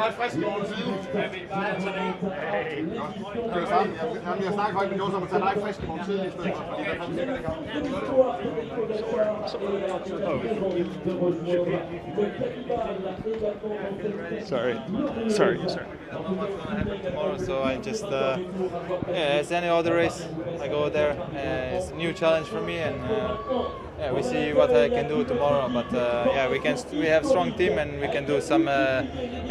Frisk over siden. Det var sammen. Jeg snakker højt med Jose om at tage dig frisk over siden i stedet for, fordi der fandt sikkert Sorry. Tomorrow, so I just as any other race, I go there. It's a new challenge for me, and we see what I can do tomorrow. But we have strong team, and we can do some.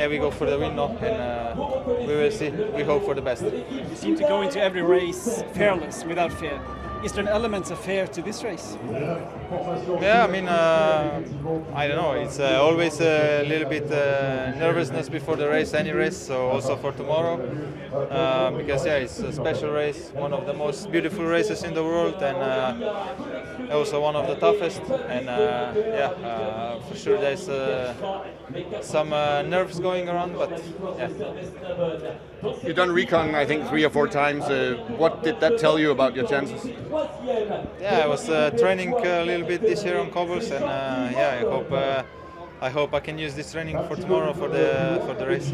We go for the win now, and we will see. We hope for the best. You seem to go into every race fearless, without fear. Is there an element of fear to this race? Yeah, I mean, I don't know. It's always a little bit nervousness before the race, any race. So also for tomorrow, because it's a special race, one of the most beautiful races in the world, and also one of the toughest. And for sure there's some nerves going around, but yeah. You've done recon, I think, 3 or 4 times. What did that tell you about your chances? Yeah, I was training a little bit this year on cobbles, and I hope I can use this training for tomorrow for the race.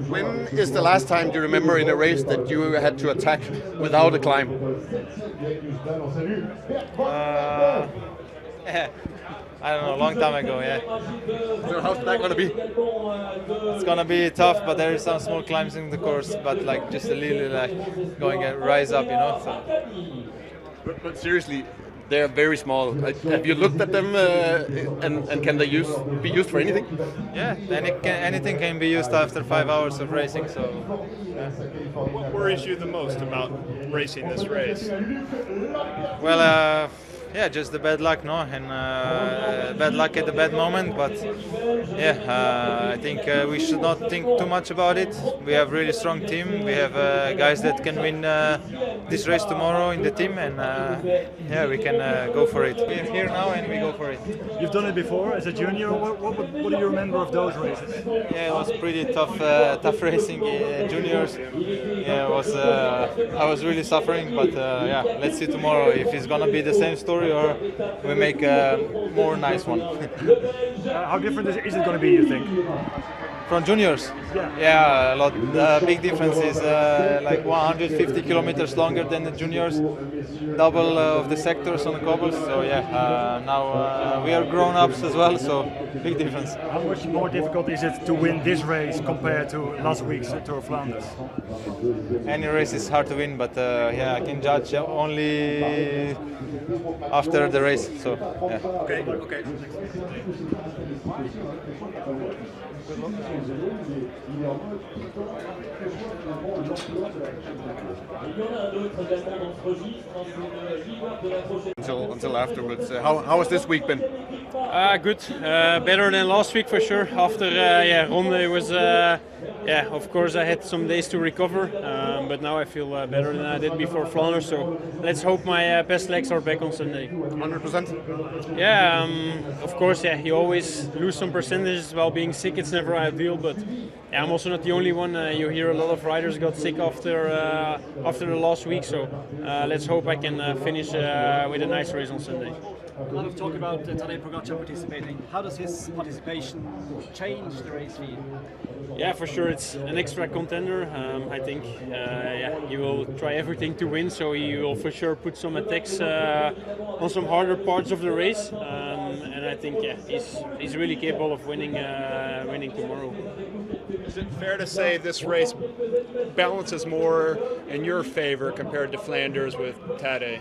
When is the last time you remember in a race that you had to attack without a climb? I don't know, a long time ago, yeah. So how's that going to be? It's going to be tough, but there is some small climbs in the course, but like just a little like going a rise up, you know. So. But seriously, they're very small. Have you looked at them and can they be used for anything? Yeah, anything can be used after 5 hours of racing. So. Yeah. What worries you the most about racing this race? Well, just the bad luck, no, and bad luck at the bad moment. But I think we should not think too much about it. We have really strong team. We have guys that can win this race tomorrow in the team, and we can go for it. We're here now, and we go for it. You've done it before as a junior. What do you remember of those races? Yeah, it was pretty tough racing juniors. Yeah, I was really suffering, but let's see tomorrow if it's gonna be the same story or we make a more nice one. How different is it going to be, you think? From juniors? Yeah, a lot. The big difference is like 150 kilometers longer than the juniors, double of the sectors on the cobbles. So now we are grown-ups as well, so big difference. How much more difficult is it to win this race compared to last week's Tour of Flanders? Any race is hard to win, but I can judge only after the race. So yeah. Okay. Until afterwards. How has this week been? Good. Better than last week for sure. After Ronde, it was of course I had some days to recover, but now I feel better than I did before Flanders. So let's hope my best legs are back on Sunday. 100%. Yeah, of course. Yeah, you always lose some percentages while being sick. It's never ideal, but I'm also not the only one. You hear a lot of riders got sick after the last week. So let's hope I can finish with a nice race on Sunday. A lot of talk about Tadej Pogacar participating. How does his participation change the race for you? Yeah, for sure, it's an extra contender. I think he will try everything to win, so he will for sure put some attacks on some harder parts of the race. And I think he's really capable of winning tomorrow. Is it fair to say this race balances more in your favor compared to Flanders with Tadej?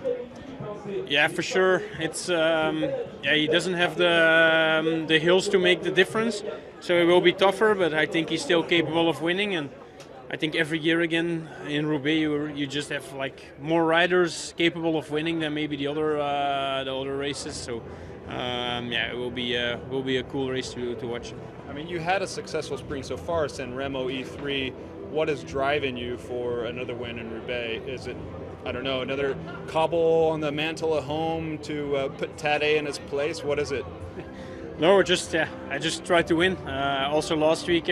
Yeah, for sure. It's he doesn't have the hills to make the difference, so it will be tougher. But I think he's still capable of winning, and I think every year again in Roubaix you just have like more riders capable of winning than maybe the other races. So it will be a cool race to watch. I mean, you had a successful spring so far, San Remo E3. What is driving you for another win in Roubaix? Is it, I don't know, another cobble on the mantle at home to put Tadej in his place? What is it? No, I just tried to win. Also last week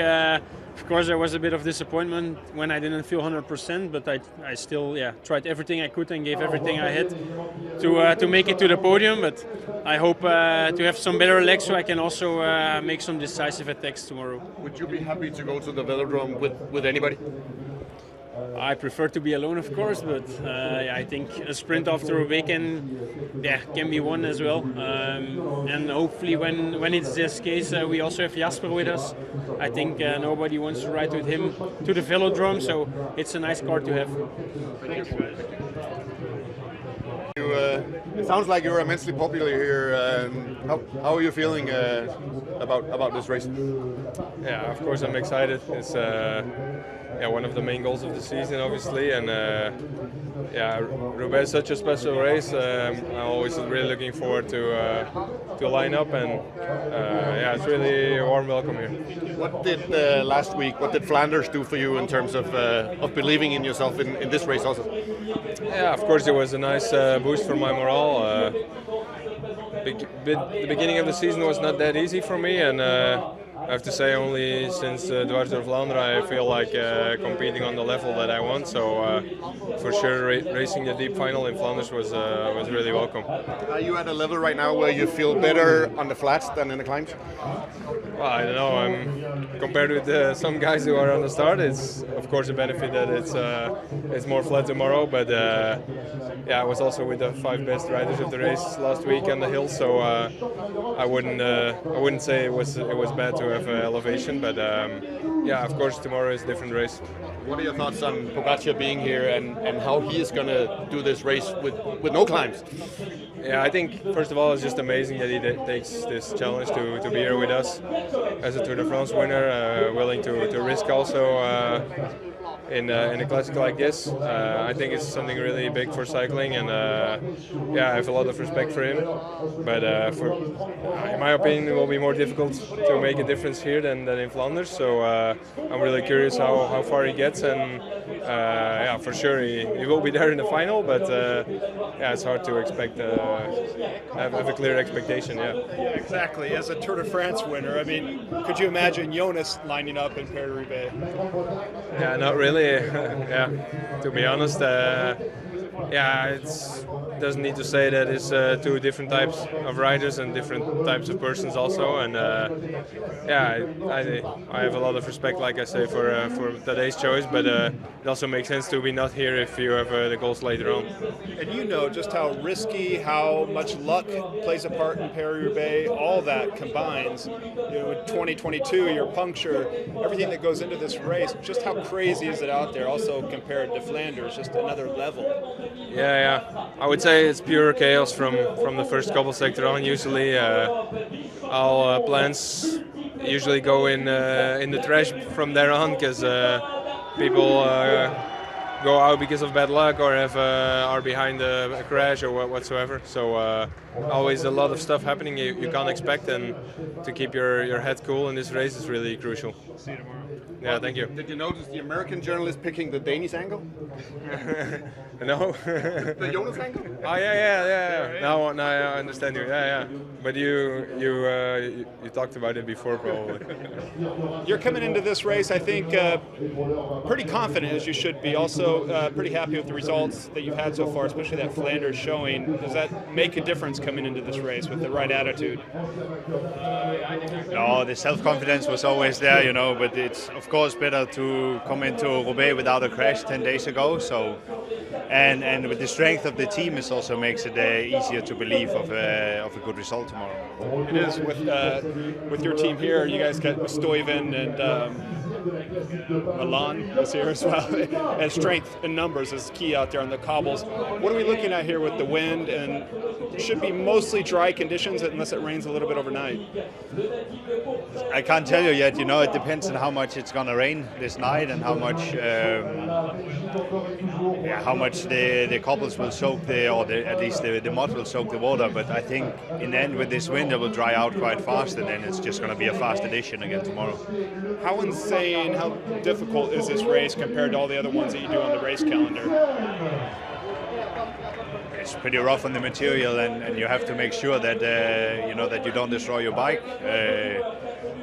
Of course, there was a bit of disappointment when I didn't feel 100%, but I still tried everything I could and gave everything I had to make it to the podium. But I hope to have some better legs so I can also make some decisive attacks tomorrow. Would you be happy to go to the velodrome with anybody? I prefer to be alone, of course, but I think a sprint after Roubaix can be won as well. And hopefully, when it's this case, we also have Jasper with us. I think nobody wants to ride with him to the velodrome, so it's a nice car to have. Thank you. It sounds like you're immensely popular here. How are you feeling about this race? Yeah, of course I'm excited. It's one of the main goals of the season, obviously, and Roubaix is such a special race. I'm always really looking forward to line up, and it's really a warm welcome here. What did last week? What did Flanders do for you in terms of believing in yourself in this race also? Yeah, of course it was a nice boost for my morale. The beginning of the season was not that easy for me, and I have to say only since Dwars door Vlaanderen I feel like competing on the level that I want. So for sure racing the deep final in Flanders was really welcome. Are you at a level right now where you feel better on the flats than in the climbs? Well, I don't know. Compared with some guys who are on the start, it's of course a benefit that it's more flat tomorrow. But I was also with the 5 best riders of the race last week on the hill, so I wouldn't say it was bad to have elevation. But of course tomorrow is a different race. What are your thoughts on Pogacar being here and how he is going to do this race with no climbs? Yeah, I think first of all it's just amazing that he takes this challenge to be here with us as a Tour de France winner, willing to risk also in a classic like this. I think it's something really big for cycling, and I have a lot of respect for him. But in my opinion, it will be more difficult to make a difference here than in Flanders. So I'm really curious how far he gets, and for sure he will be there in the final. But it's hard to expect have a clear expectation. Yeah, exactly. As a Tour de France winner, I mean, could you imagine Jonas lining up in Paris-Roubaix? Yeah, not really. To be honest, it doesn't need to say that it's 2 different types of riders and different types of persons also. And I have a lot of respect, like I say, for Tadej's choice, but it also makes sense to be not here if you have the goals later on. And you know just how risky, how much luck plays a part in Paris-Roubaix, all that combines. With 2022, your puncture, everything that goes into this race, just how crazy is it out there, also compared to Flanders, just another level. Yeah. I would say it's pure chaos from the first couple sector on. Usually, all plans usually go in the trash from there on, because people go out because of bad luck or are behind a crash or whatsoever. So always a lot of stuff happening you can't expect, and to keep your head cool in this race is really crucial. See you tomorrow. Yeah, thank you. Did you notice the American journalist picking the Danish angle? No. The Jonas angle? Oh yeah. Now I understand you. Yeah. But you talked about it before, probably. You're coming into this race, I think, pretty confident, as you should be. Also, pretty happy with the results that you've had so far, especially that Flanders showing. Does that make a difference coming into this race with the right attitude? No, the self-confidence was always there, but it's of course better to come into Roubaix without a crash 10 days ago. So, and with the strength of the team, it also makes it easier to believe of a good result tomorrow. It is with your team here. You guys got Stuyven and Milan is here as well, and strength in numbers is key out there on the cobbles. What are we looking at here with the wind? And it should be mostly dry conditions unless it rains a little bit overnight. I can't tell you yet. It depends on how much it's gonna rain this night and how much the cobbles will soak at least the mud will soak the water. But I think in the end with this wind it will dry out quite fast, and then it's just gonna be a fast edition again tomorrow. How insane, how difficult is this race compared to all the other ones that you do on the race calendar? It's pretty rough on the material, and you have to make sure that that you don't destroy your bike.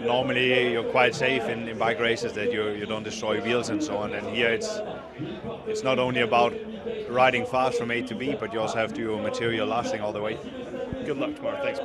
normally you're quite safe in bike races that you don't destroy wheels and so on. And here it's not only about riding fast from A to B, but you also have to material lasting all the way. Good luck tomorrow. Thanks.